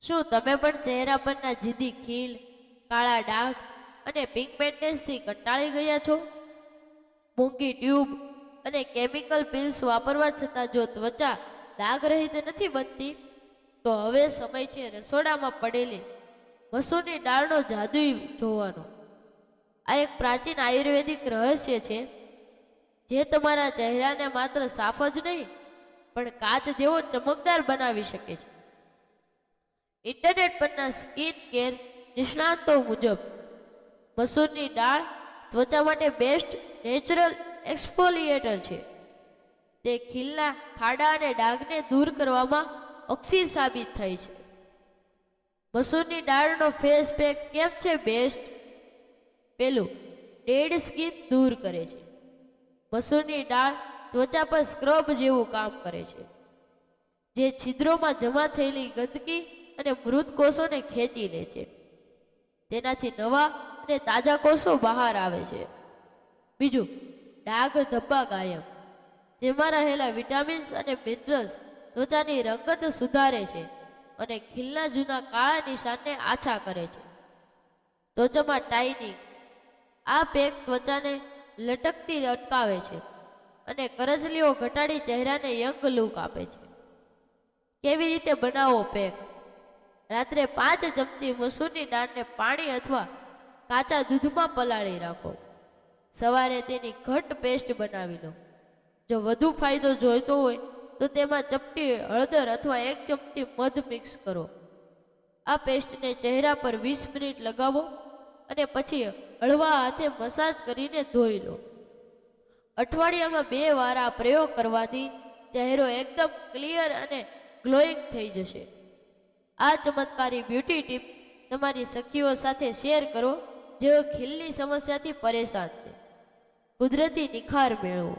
શું તમે પણ ચહેરા પરના જીદી ખીલ, કાળા ડાઘ અને પિગમેન્ટેશનથી કંટાળી ગયા છો? મોંઘી ટ્યુબ અને કેમિકલ પિલ્સ વાપરવા છતાં જો ત્વચા દાગ રહિત નથી બનતી, તો હવે સમય છે રસોડામાં પડેલી મસૂરની દાળનો જાદુ જોવાનો. આ એક પ્રાચીન આયુર્વેદિક રહસ્ય છે જે તમારા ચહેરાને માત્ર સાફ જ નહીં પણ કાચ જેવો ચમકદાર બનાવી શકે છે. ઇન્ટરનેટ પરના સ્કિન કેર નિષ્ણાતો મુજબ મસૂરની દાળ ત્વચા માટે બેસ્ટ નેચરલ એક્સફોલિએટર છે. તે ખીલના ખાડા અને ડાઘને દૂર કરવામાં અક્ષીર સાબિત થઈ છે. મસૂરની દાળનો ફેસ પેક કેમ છે બેસ્ટ? પેલું, ડેડ સ્કિન દૂર કરે છે. મસૂરની દાળ ત્વચા પર સ્ક્રબ જેવું કામ કરે છે, જે છિદ્રોમાં જમા થયેલી ગંદકી અને મૃત કોષોને ખેંચી લે છે. તેનાથી નવા અને તાજા કોષો બહાર આવે છે. બીજું, ડાઘ ધબ્બા ગાયબ. તેમાં રહેલા વિટામિન્સ અને મિનરલ્સ ત્વચાની રંગત સુધારે છે અને ખીલના જૂના કાળા નિશાનને આછા કરે છે. ત્વચામાં ટાઇનિંગ. આ પેક ત્વચાને લટકતી અટકાવે છે અને કરચલીઓ ઘટાડી ચહેરાને યંગ લુક આપે છે. કેવી રીતે બનાવો પેક? રાત્રે 5 ચમચી મસૂરની દાળને પાણી અથવા કાચા દૂધમાં પલાળી રાખો. સવારે તેની ઘટ્ટ પેસ્ટ બનાવી લો. જો વધુ ફાયદો જોઈતો હોય તો તેમાં ચપટી હળદર અથવા 1 ચમચી મધ મિક્સ કરો. આ પેસ્ટને ચહેરા પર 20 મિનિટ લગાવો અને પછી હળવા હાથે મસાજ કરીને ધોઈ લો. અઠવાડિયામાં 2 વાર આ પ્રયોગ કરવાથી ચહેરો એકદમ ક્લિયર અને ગ્લોઈંગ થઈ જશે. આ ચમત્કારી બ્યુટી ટીપ તમારી સખીઓ સાથે શેર કરો જેઓ ખીલની સમસ્યાથી પરેશાન છે. કુદરતી નિખાર મેળવો.